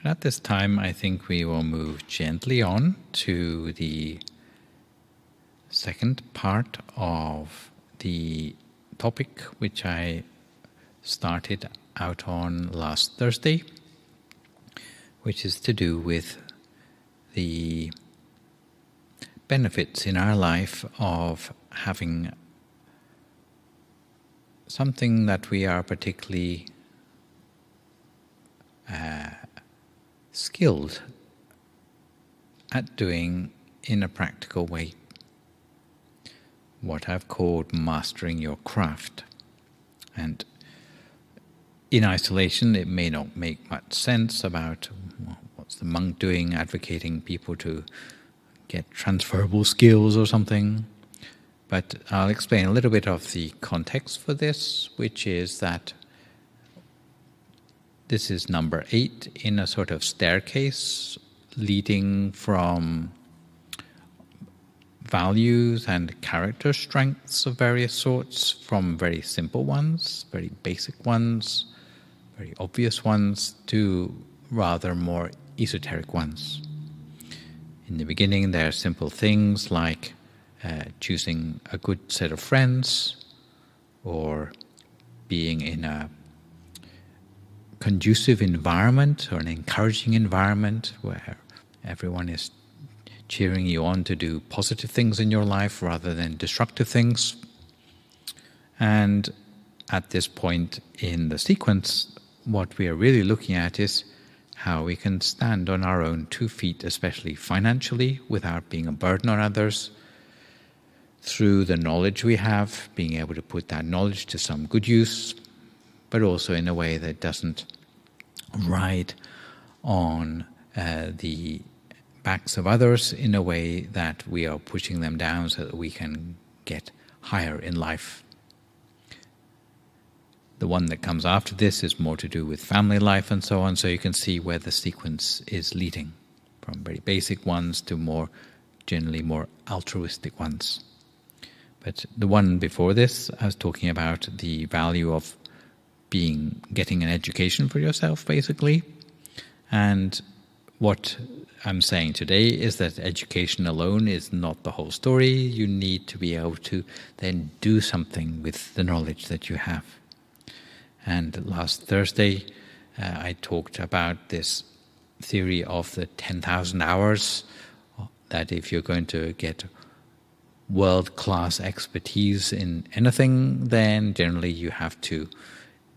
And at this time, I think we will move gently on to the second part of the topic which I started out on last Thursday, which is to do with the benefits in our life of having something that we are particularly skilled at doing in a practical way. What I've called mastering your craft. And in isolation, it may not make much sense about what's the monk doing, advocating people to get transferable skills or something. But I'll explain a little bit of the context for this, which is that this is number 8 in a sort of staircase leading from values and character strengths of various sorts, from very simple ones, very basic ones, very obvious ones, to rather more esoteric ones. In the beginning, there are simple things like choosing a good set of friends, or being in a conducive environment or an encouraging environment where everyone is cheering you on to do positive things in your life rather than destructive things. And at this point in the sequence, what we are really looking at is how we can stand on our own 2 feet, especially financially, without being a burden on others, through the knowledge we have, being able to put that knowledge to some good use, but also in a way that doesn't ride on the backs of others in a way that we are pushing them down so that we can get higher in life. The one that comes after this is more to do with family life and so on, so you can see where the sequence is leading, from very basic ones to more generally more altruistic ones. But the one before this, I was talking about the value of getting an education for yourself, basically. And what I'm saying today is that education alone is not the whole story. You need to be able to then do something with the knowledge that you have. And last Thursday, I talked about this theory of the 10,000 hours, that if you're going to get world-class expertise in anything, then generally you have to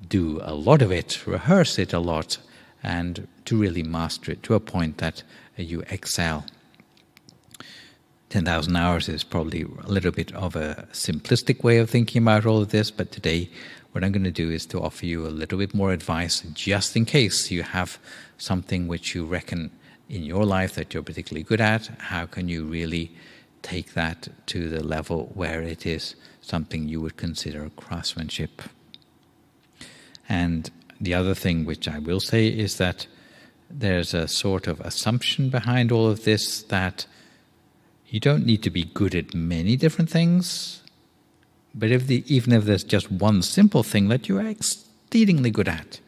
do a lot of it, rehearse it a lot, and to really master it to a point that you excel. 10,000 hours is probably a little bit of a simplistic way of thinking about all of this, but today what I'm going to do is to offer you a little bit more advice, just in case you have something which you reckon in your life that you're particularly good at. How can you really take that to the level where it is something you would consider craftsmanship? And the other thing which I will say is that there's a sort of assumption behind all of this that you don't need to be good at many different things, but even if there's just one simple thing that you are exceedingly good at,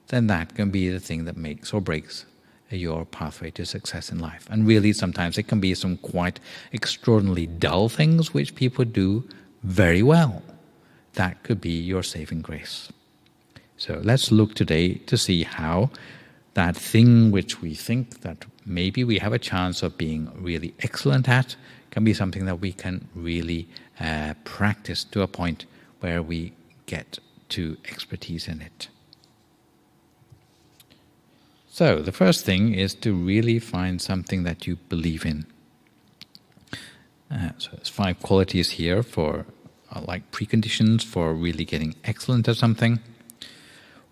then that can be the thing that makes or breaks your pathway to success in life. And really, sometimes it can be some quite extraordinarily dull things which people do very well. That could be your saving grace. So let's look today to see how that thing which we think that maybe we have a chance of being really excellent at can be something that we can really practice to a point where we get to expertise in it. So the first thing is to really find something that you believe in. So there's 5 qualities here for like preconditions for really getting excellent at something.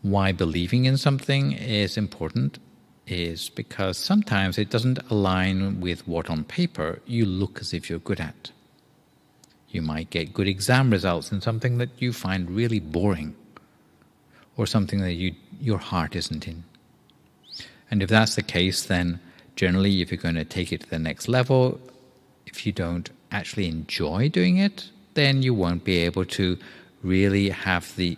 Why believing in something is important is because sometimes it doesn't align with what on paper you look as if you're good at. You might get good exam results in something that you find really boring, or something that your heart isn't in. And if that's the case, then generally if you're going to take it to the next level, if you don't actually enjoy doing it, then you won't be able to really have the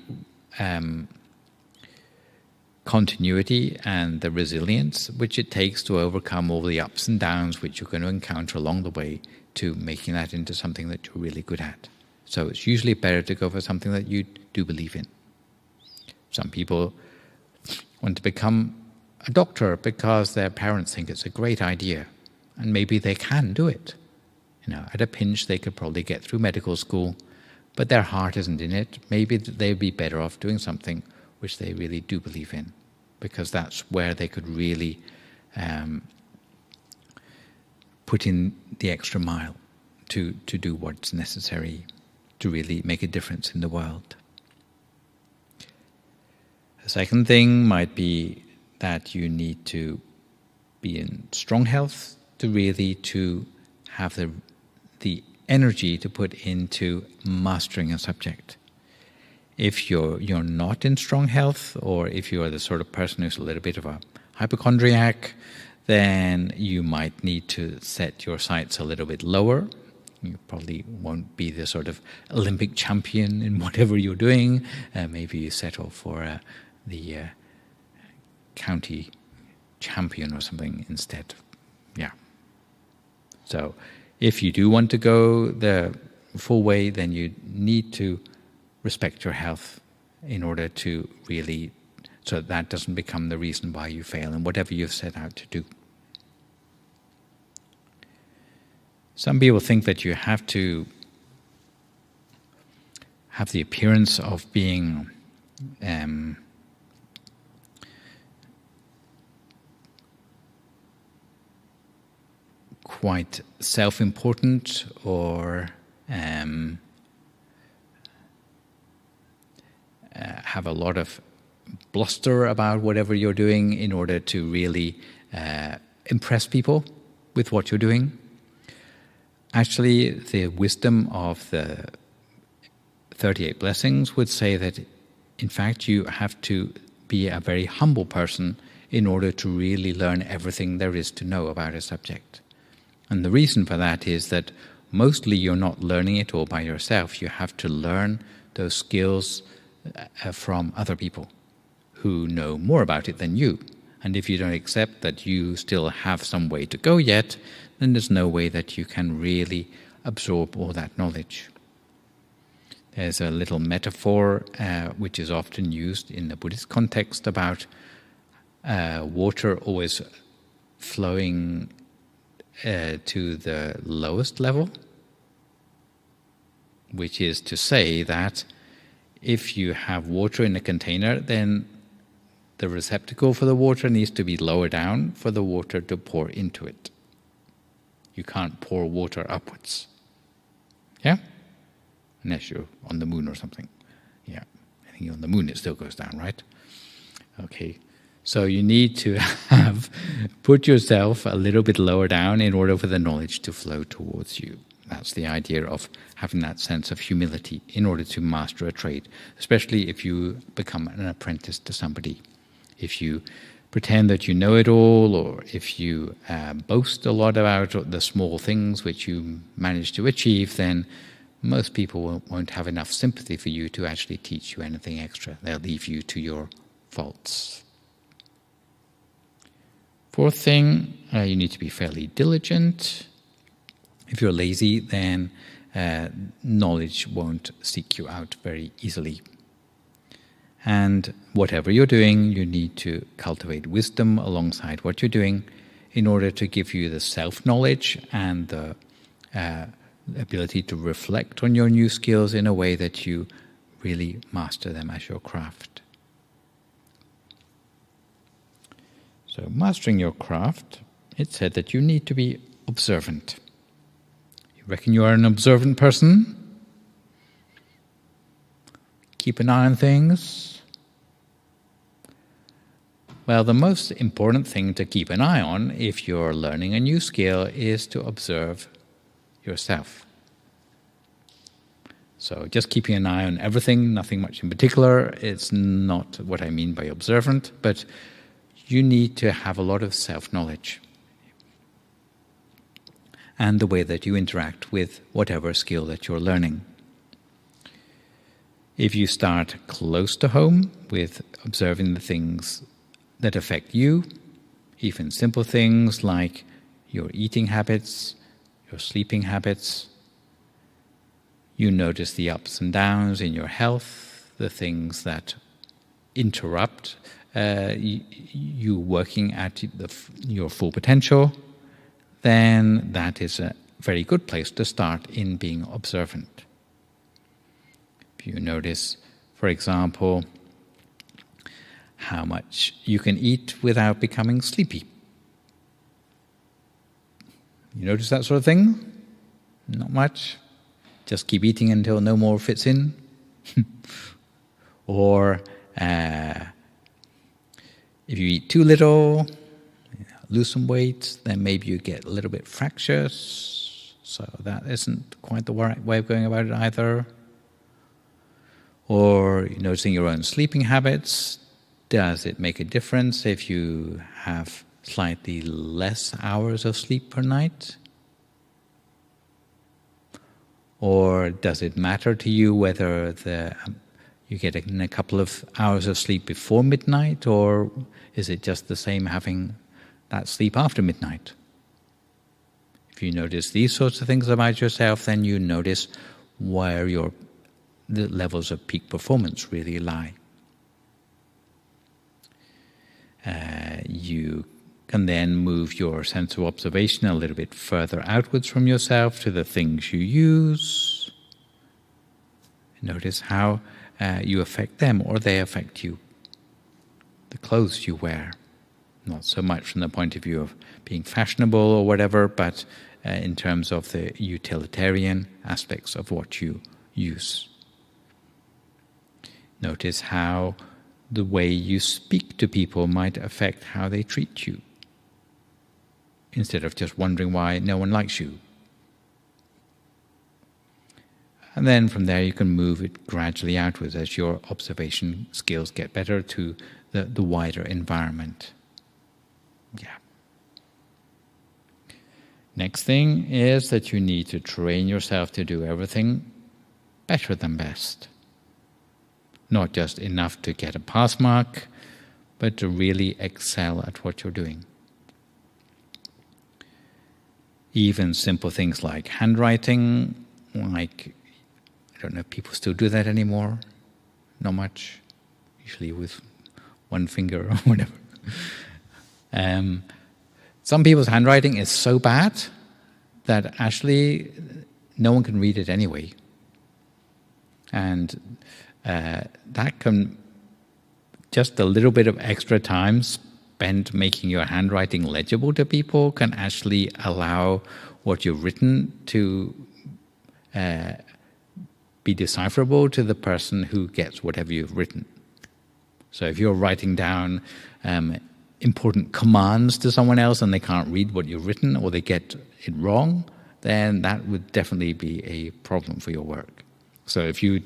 continuity and the resilience which it takes to overcome all the ups and downs which you're going to encounter along the way to making that into something that you're really good at. So it's usually better to go for something that you do believe in. Some people want to become a doctor because their parents think it's a great idea, and maybe they can do it. At a pinch they could probably get through medical school, but their heart isn't in it. Maybe they'd be better off doing something which they really do believe in, because that's where they could really put in the extra mile to do what's necessary to really make a difference in the world. The second thing might be that you need to be in strong health to have the energy to put into mastering a subject. If you're not in strong health, or if you're the sort of person who's a little bit of a hypochondriac, then you might need to set your sights a little bit lower. You probably won't be the sort of Olympic champion in whatever you're doing. Maybe you settle for the county champion or something instead. Yeah. So if you do want to go the full way, then you need to respect your health in order to really, so that doesn't become the reason why you fail in whatever you've set out to do. Some people think that you have to have the appearance of being quite self-important, or have a lot of bluster about whatever you're doing in order to really impress people with what you're doing. Actually, the wisdom of the 38 blessings would say that, in fact, you have to be a very humble person in order to really learn everything there is to know about a subject. And the reason for that is that mostly you're not learning it all by yourself. You have to learn those skills from other people who know more about it than you. And if you don't accept that you still have some way to go yet, then there's no way that you can really absorb all that knowledge. There's a little metaphor which is often used in the Buddhist context about water always flowing to the lowest level, which is to say that if you have water in a container, then the receptacle for the water needs to be lower down for the water to pour into it. You can't pour water upwards. Yeah? Unless you're on the moon or something. Yeah. I think on the moon it still goes down, right? Okay. So you need to put yourself a little bit lower down in order for the knowledge to flow towards you. That's the idea of having that sense of humility in order to master a trade, especially if you become an apprentice to somebody. If you pretend that you know it all, or if you boast a lot about the small things which you manage to achieve, then most people won't have enough sympathy for you to actually teach you anything extra. They'll leave you to your faults. Fourth thing, you need to be fairly diligent. If you're lazy, then knowledge won't seek you out very easily. And whatever you're doing, you need to cultivate wisdom alongside what you're doing in order to give you the self-knowledge and the ability to reflect on your new skills in a way that you really master them as your craft. So, mastering your craft, it said that you need to be observant. You reckon you are an observant person? Keep an eye on things? Well, the most important thing to keep an eye on if you're learning a new skill is to observe yourself. So just keeping an eye on everything, nothing much in particular, it's not what I mean by observant, but you need to have a lot of self-knowledge and the way that you interact with whatever skill that you're learning. If you start close to home with observing the things that affect you, even simple things like your eating habits, your sleeping habits. You notice the ups and downs in your health, the things that interrupt you working at your full potential. Then that is a very good place to start in being observant. If you notice, for example, how much you can eat without becoming sleepy. You notice that sort of thing? Not much. Just keep eating until no more fits in. Or if you eat too little, lose some weight, then maybe you get a little bit fractious. So that isn't quite the right way of going about it either. Or you're noticing your own sleeping habits. Does it make a difference if you have slightly less hours of sleep per night? Or does it matter to you whether you get a couple of hours of sleep before midnight, or is it just the same having that sleep after midnight? If you notice these sorts of things about yourself, then you notice where the levels of peak performance really lie. You can then move your sense of observation a little bit further outwards from yourself to the things you use. Notice how you affect them or they affect you. The clothes you wear, not so much from the point of view of being fashionable or whatever, but in terms of the utilitarian aspects of what you use. Notice how the way you speak to people might affect how they treat you, instead of just wondering why no one likes you. And then from there you can move it gradually outwards as your observation skills get better to the wider environment. Yeah. Next thing is that you need to train yourself to do everything better than best. Not just enough to get a pass mark, but to really excel at what you're doing. Even simple things like handwriting, like, I don't know if people still do that anymore. Not much. Usually with one finger or whatever. Some people's handwriting is so bad that actually no one can read it anyway. And that can, just a little bit of extra time spent making your handwriting legible to people can actually allow what you've written to be decipherable to the person who gets whatever you've written. So if you're writing down important commands to someone else and they can't read what you've written or they get it wrong, then that would definitely be a problem for your work. So if you,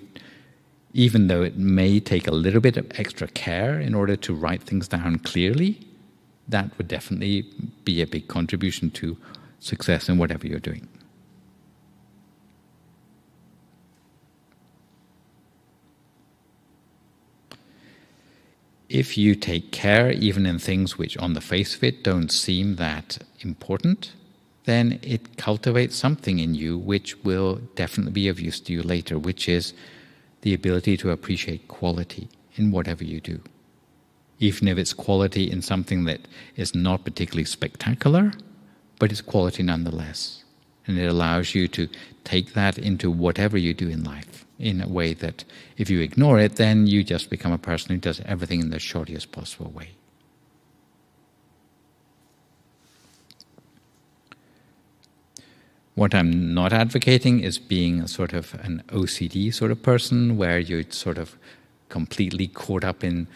even though it may take a little bit of extra care in order to write things down clearly, that would definitely be a big contribution to success in whatever you're doing. If you take care even in things which on the face of it don't seem that important, then it cultivates something in you which will definitely be of use to you later, which is the ability to appreciate quality in whatever you do. Even if it's quality in something that is not particularly spectacular, but it's quality nonetheless. And it allows you to take that into whatever you do in life in a way that if you ignore it, then you just become a person who does everything in the shortest possible way. What I'm not advocating is being a sort of an OCD sort of person where you're sort of completely caught up in,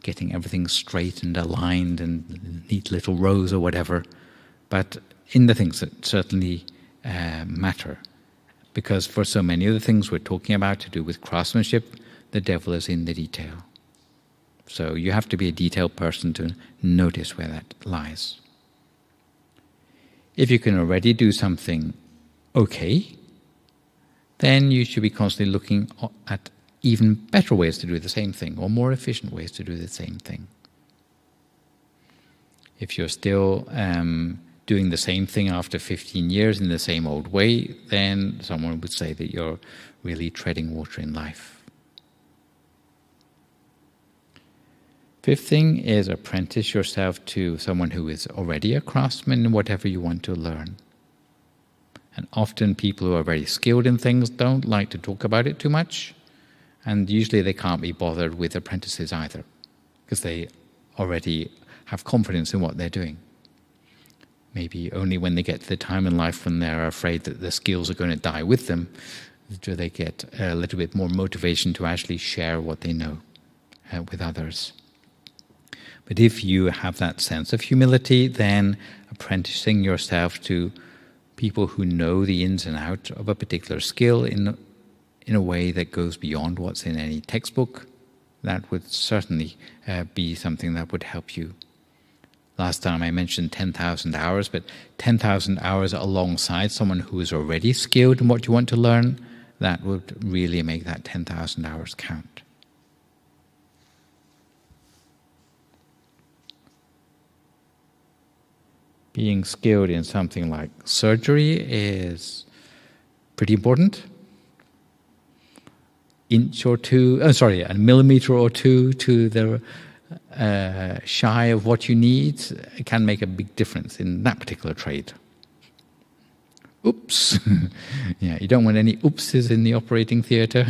getting everything straight and aligned and neat little rows or whatever, but in the things that certainly matter. Because for so many of the things we're talking about to do with craftsmanship, the devil is in the detail. So you have to be a detailed person to notice where that lies. If you can already do something okay, then you should be constantly looking at even better ways to do the same thing, or more efficient ways to do the same thing. If you're still doing the same thing after 15 years in the same old way, then someone would say that you're really treading water in life. Fifth thing is apprentice yourself to someone who is already a craftsman in whatever you want to learn. And often people who are very skilled in things don't like to talk about it too much, and usually they can't be bothered with apprentices either, because they already have confidence in what they're doing. Maybe only when they get to the time in life when they're afraid that the skills are going to die with them do they get a little bit more motivation to actually share what they know with others. But if you have that sense of humility, then apprenticing yourself to people who know the ins and outs of a particular skill in a way that goes beyond what's in any textbook, that would certainly be something that would help you. Last time I mentioned 10,000 hours, but 10,000 hours alongside someone who is already skilled in what you want to learn, that would really make that 10,000 hours count. Being skilled in something like surgery is pretty important. A millimeter or two to the shy of what you need can make a big difference in that particular trade. Oops. Yeah, you don't want any oopses in the operating theatre.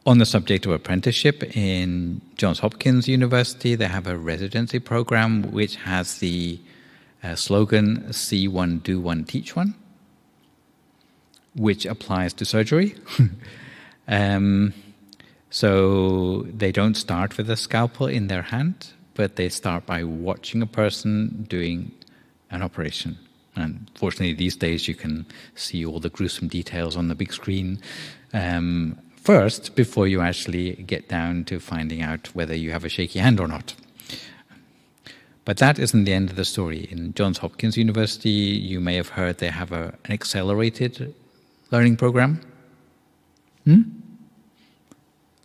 On the subject of apprenticeship, in Johns Hopkins University, they have a residency program which has the slogan, see one, do one, teach one, which applies to surgery. So they don't start with a scalpel in their hand, but they start by watching a person doing an operation. And fortunately, these days you can see all the gruesome details on the big screen first, before you actually get down to finding out whether you have a shaky hand or not. But that isn't the end of the story. In Johns Hopkins University, you may have heard they have an accelerated learning program.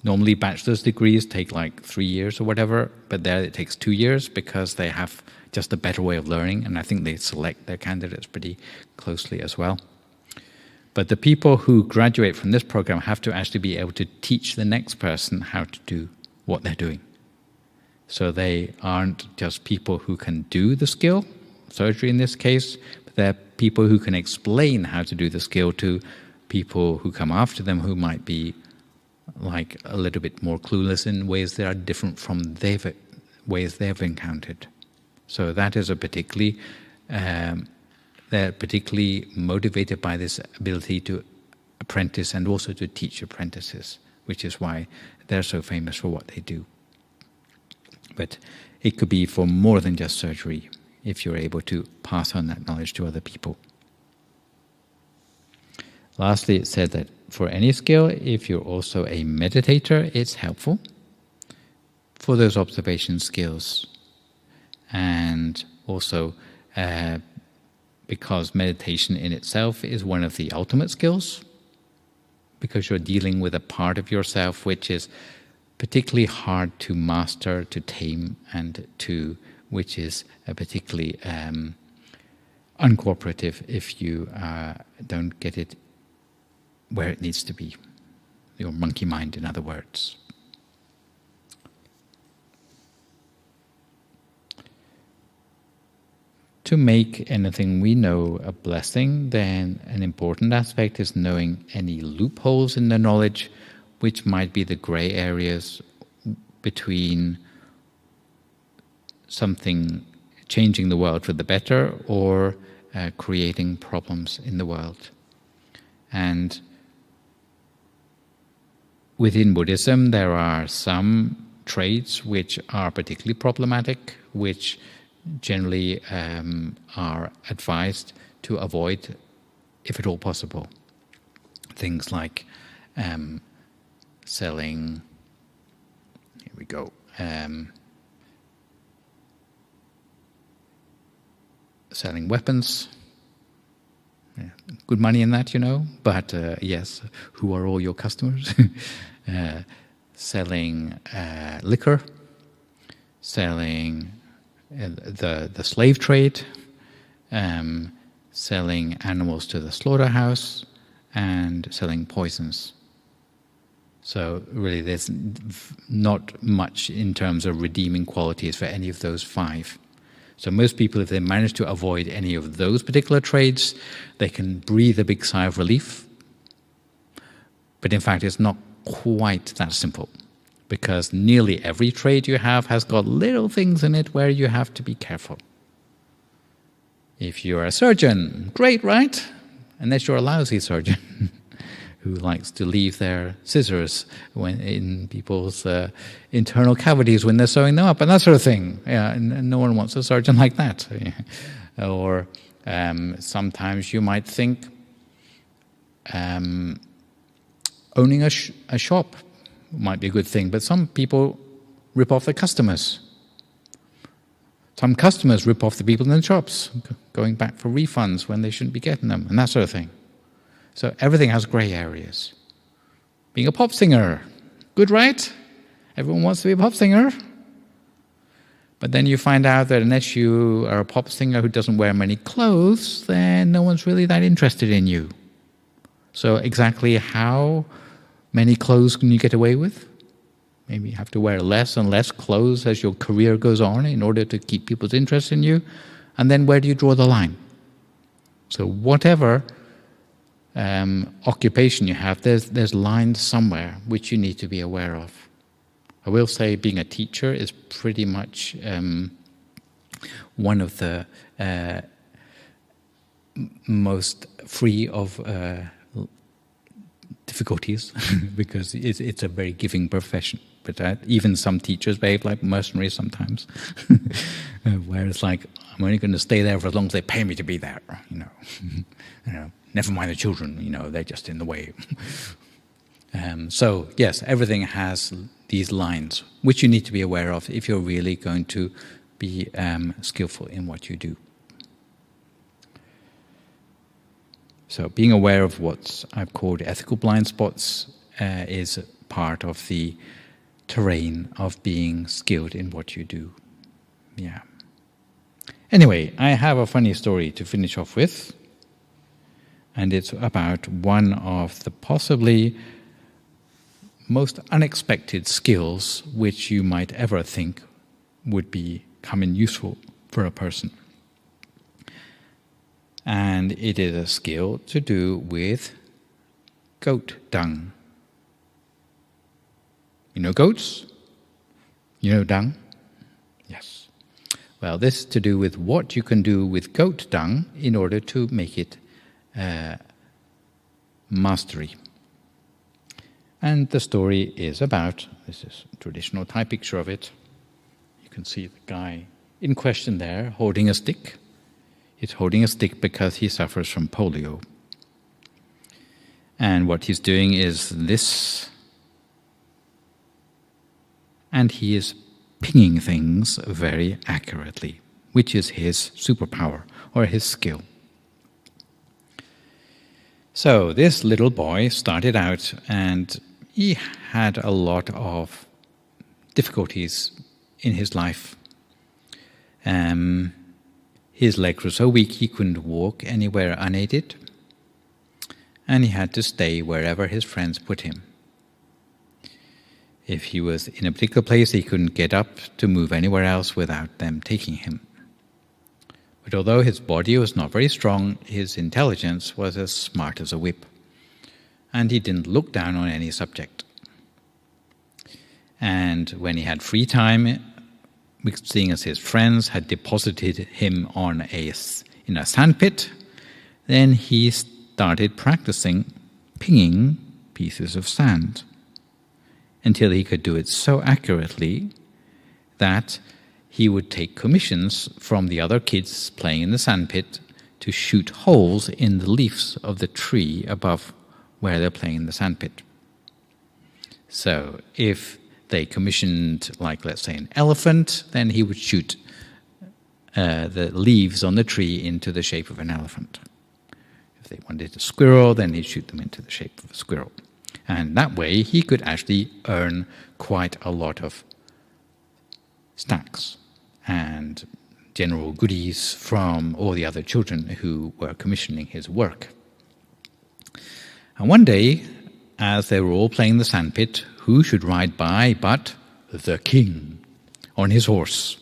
Normally bachelor's degrees take like 3 years or whatever, but there it takes 2 years because they have just a better way of learning, and I think they select their candidates pretty closely as well. But the people who graduate from this program have to actually be able to teach the next person how to do what they're doing. So they aren't just people who can do the skill, surgery in this case, but they're people who can explain how to do the skill to people who come after them who might be like a little bit more clueless in ways that are different from ways they've encountered. So that is a particularly, they're particularly motivated by this ability to apprentice and also to teach apprentices, which is why they're so famous for what they do. But it could be for more than just surgery, if you're able to pass on that knowledge to other people. Lastly, it said that for any skill, if you're also a meditator, it's helpful for those observation skills. And also because meditation in itself is one of the ultimate skills, because you're dealing with a part of yourself which is particularly hard to master, to tame, and which is particularly uncooperative if you don't get it where it needs to be. Your monkey mind, in other words. To make anything we know a blessing, then an important aspect is knowing any loopholes in the knowledge, which might be the grey areas between something changing the world for the better or creating problems in the world. And within Buddhism, there are some traits which are particularly problematic, which generally are advised to avoid, if at all possible. Things like selling, selling weapons. Yeah, good money in that, but yes, who are all your customers? Selling liquor, selling the slave trade, selling animals to the slaughterhouse, and selling poisons. So really there's not much in terms of redeeming qualities for any of those 5. So most people, if they manage to avoid any of those particular trades, they can breathe a big sigh of relief. But in fact, it's not quite that simple, because nearly every trade you have has got little things in it where you have to be careful. If you're a surgeon, great, right? Unless you're a lousy surgeon who likes to leave their scissors in people's internal cavities when they're sewing them up, and that sort of thing. Yeah, and no one wants a surgeon like that. Or sometimes you might think owning a shop might be a good thing, but some people rip off their customers. Some customers rip off the people in the shops, going back for refunds when they shouldn't be getting them, and that sort of thing. So everything has grey areas. Being a pop singer, good, right? Everyone wants to be a pop singer. But then you find out that unless you are a pop singer who doesn't wear many clothes, then no one's really that interested in you. So exactly how many clothes can you get away with? Maybe you have to wear less and less clothes as your career goes on in order to keep people's interest in you. And then where do you draw the line? So whatever occupation you have, there's lines somewhere which you need to be aware of. I will say being a teacher is pretty much one of the most free of difficulties because it's a very giving profession. But even some teachers behave like mercenaries sometimes, where it's like, I'm only going to stay there for as long as they pay me to be there. Never mind the children, they're just in the way. So yes, everything has these lines which you need to be aware of if you're really going to be skillful in what you do. So being aware of what I've called ethical blind spots is part of the terrain of being skilled in what you do. Yeah. Anyway, I have a funny story to finish off with, and it's about one of the possibly most unexpected skills which you might ever think would become useful for a person. And it is a skill to do with goat dung. You know goats? You know dung? Yes. Well, this is to do with what you can do with goat dung in order to make it mastery. And the story is about, this is a traditional Thai picture of it. You can see the guy in question there holding a stick. He's holding a stick because he suffers from polio. And what he's doing is this. And he is pinging things very accurately, which is his superpower or his skill. So this little boy started out and he had a lot of difficulties in his life. His legs were so weak he couldn't walk anywhere unaided, and he had to stay wherever his friends put him. If he was in a particular place, he couldn't get up to move anywhere else without them taking him. But although his body was not very strong, his intelligence was as smart as a whip, and he didn't look down on any subject. And when he had free time, seeing as his friends had deposited him in a sandpit, then he started practicing pinging pieces of sand until he could do it so accurately that he would take commissions from the other kids playing in the sandpit to shoot holes in the leaves of the tree above where they're playing in the sandpit. So if they commissioned, like, let's say, an elephant, then he would shoot the leaves on the tree into the shape of an elephant. If they wanted a squirrel, then he'd shoot them into the shape of a squirrel. And that way he could actually earn quite a lot of stacks. and general goodies from all the other children who were commissioning his work. And one day, as they were all playing the sandpit, who should ride by but the king on his horse?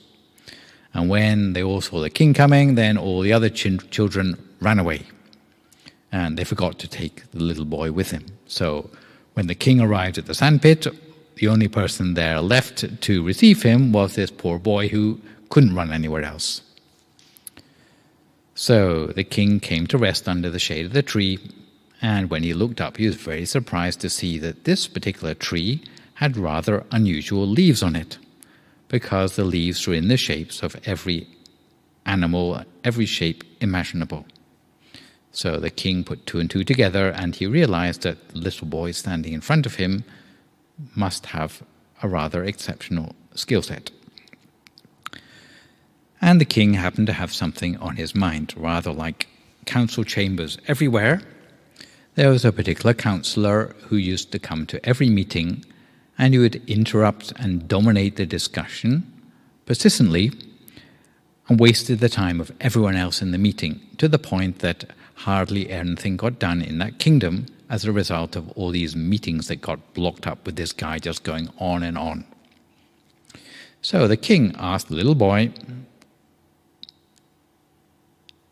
And when they all saw the king coming, then all the other children ran away. And they forgot to take the little boy with him. So when the king arrived at the sandpit, the only person there left to receive him was this poor boy who couldn't run anywhere else. So the king came to rest under the shade of the tree, and when he looked up, he was very surprised to see that this particular tree had rather unusual leaves on it, because the leaves were in the shapes of every animal, every shape imaginable. So the king put two and two together, and he realized that the little boy standing in front of him must have a rather exceptional skill set. And the king happened to have something on his mind, rather like council chambers everywhere. There was a particular councillor who used to come to every meeting, and he would interrupt and dominate the discussion persistently and wasted the time of everyone else in the meeting, to the point that hardly anything got done in that kingdom as a result of all these meetings that got blocked up with this guy just going on and on. So the king asked the little boy,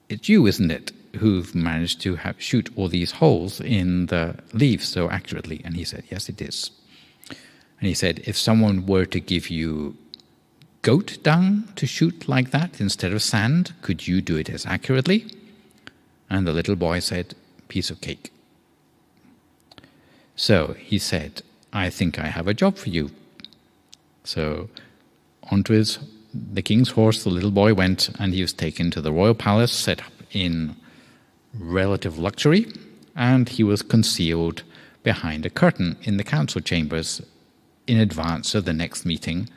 "It's you, isn't it, who've managed to shoot all these holes in the leaves so accurately?" And he said, "Yes, it is." And he said, "If someone were to give you goat dung to shoot like that instead of sand, could you do it as accurately?" And the little boy said, "Piece of cake." So he said, "I think I have a job for you." So onto the king's horse the little boy went, and he was taken to the royal palace, set up in relative luxury, and he was concealed behind a curtain in the council chambers in advance of the next meeting,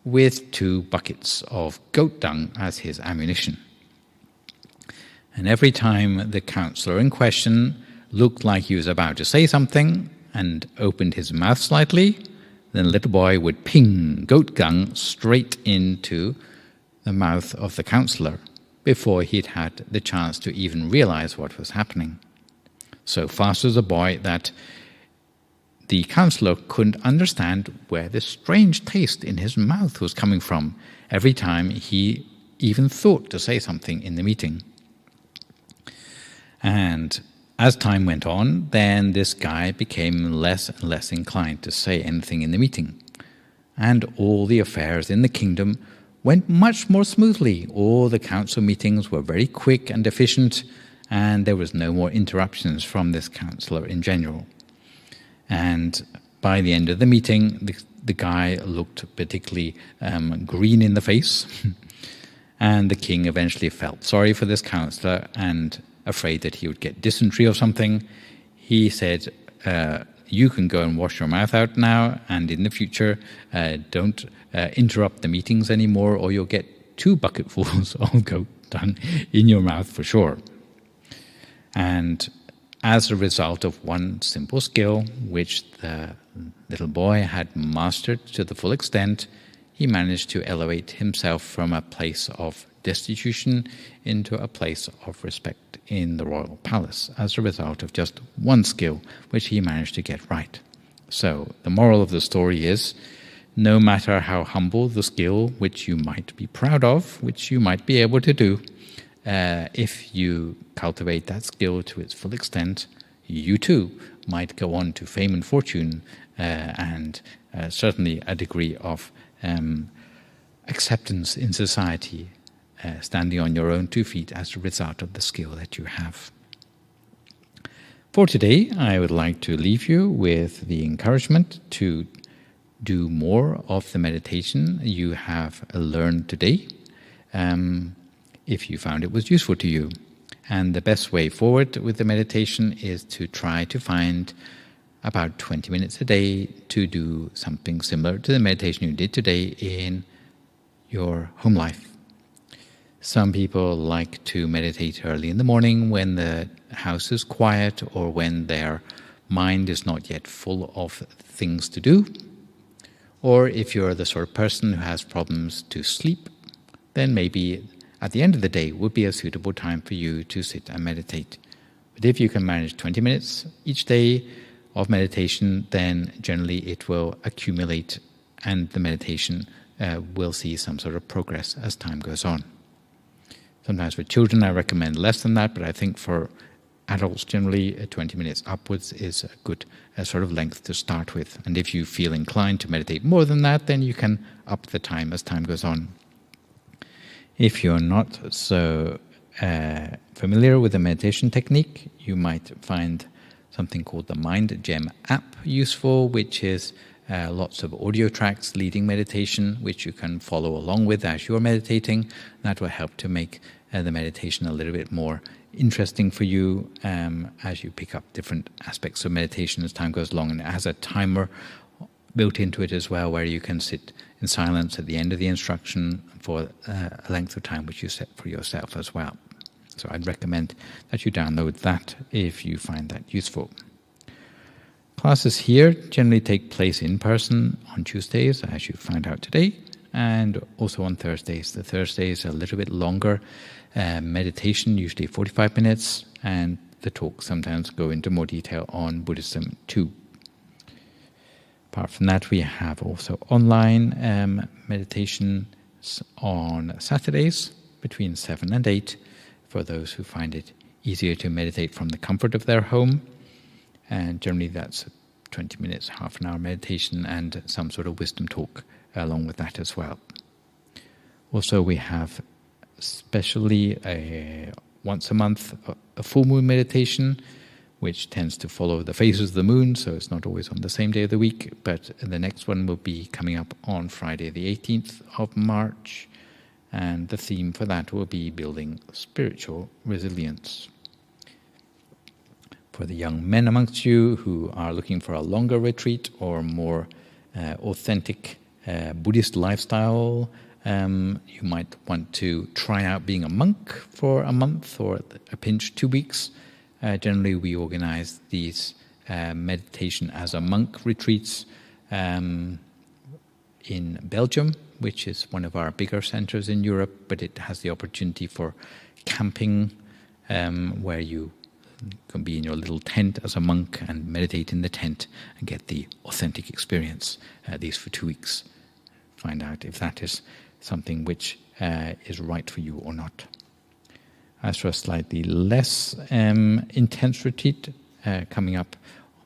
with 2 buckets of goat dung as his ammunition. And every time the councillor in question looked like he was about to say something and opened his mouth slightly, then the little boy would ping goat dung straight into the mouth of the councillor before he'd had the chance to even realize what was happening. So fast was the boy that the councillor couldn't understand where this strange taste in his mouth was coming from every time he even thought to say something in the meeting. And as time went on, then this guy became less and less inclined to say anything in the meeting. And all the affairs in the kingdom went much more smoothly. All the council meetings were very quick and efficient, and there was no more interruptions from this councillor in general. And by the end of the meeting, the guy looked particularly green in the face. And the king eventually felt sorry for this councillor, and afraid that he would get dysentery or something, he said, "You can go and wash your mouth out now, and in the future, don't interrupt the meetings anymore, or you'll get 2 bucketfuls of goat dung in your mouth for sure." And as a result of one simple skill, which the little boy had mastered to the full extent, he managed to elevate himself from a place of destitution into a place of respect in the royal palace as a result of just one skill which he managed to get right. So the moral of the story is, no matter how humble the skill which you might be proud of, which you might be able to do, if you cultivate that skill to its full extent, you too might go on to fame and fortune, and certainly a degree of acceptance in society, standing on your own 2 feet as a result of the skill that you have. For today, I would like to leave you with the encouragement to do more of the meditation you have learned today, if you found it was useful to you. And the best way forward with the meditation is to try to find about 20 minutes a day to do something similar to the meditation you did today in your home life. Some people like to meditate early in the morning when the house is quiet or when their mind is not yet full of things to do. Or if you're the sort of person who has problems to sleep, then maybe at the end of the day would be a suitable time for you to sit and meditate. But if you can manage 20 minutes each day of meditation, then generally it will accumulate and the meditation will see some sort of progress as time goes on. Sometimes for children I recommend less than that, but I think for adults generally 20 minutes upwards is a good sort of length to start with. And if you feel inclined to meditate more than that, then you can up the time as time goes on. If you're not so familiar with the meditation technique, you might find something called the Mind Gem app useful, which is lots of audio tracks leading meditation, which you can follow along with as you're meditating. That will help to make the meditation a little bit more interesting for you as you pick up different aspects of meditation as time goes along. And it has a timer built into it as well, where you can sit in silence at the end of the instruction for a length of time which you set for yourself as well. So I'd recommend that you download that if you find that useful. Classes here generally take place in person on Tuesdays, as you found out today, and also on Thursdays. The Thursdays are a little bit longer meditation, usually 45 minutes, and the talks sometimes go into more detail on Buddhism too. Apart from that, we have also online meditation on Saturdays between 7 and 8 for those who find it easier to meditate from the comfort of their home. And generally that's 20 minutes, half an hour meditation and some sort of wisdom talk along with that as well. Also we have especially once a month a full moon meditation, which tends to follow the phases of the moon, so it's not always on the same day of the week, but the next one will be coming up on Friday the 18th of March, and the theme for that will be building spiritual resilience. For the young men amongst you who are looking for a longer retreat or more authentic Buddhist lifestyle, you might want to try out being a monk for a month or a pinch 2 weeks. Generally, we organize these meditation as a monk retreats in Belgium, which is one of our bigger centers in Europe, but it has the opportunity for camping, where you can be in your little tent as a monk and meditate in the tent and get the authentic experience, these for 2 weeks. Find out if that is something which is right for you or not. As for a slightly less intense retreat, coming up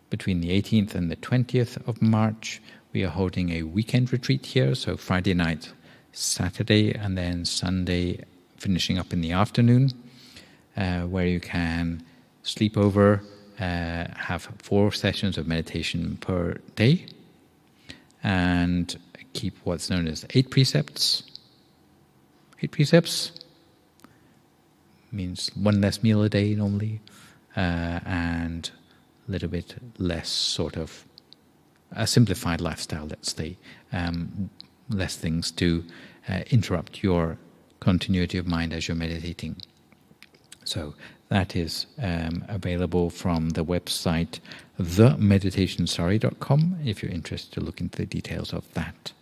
between the 18th and the 20th of March, we are holding a weekend retreat here, so Friday night, Saturday, and then Sunday finishing up in the afternoon, where you can sleep over, have 4 sessions of meditation per day, and keep what's known as 8 precepts. 8 precepts means 1 less meal a day normally, and a little bit less sort of a simplified lifestyle, let's say, less things to interrupt your continuity of mind as you're meditating. So that is available from the website themeditationsari.com if you're interested to look into the details of that.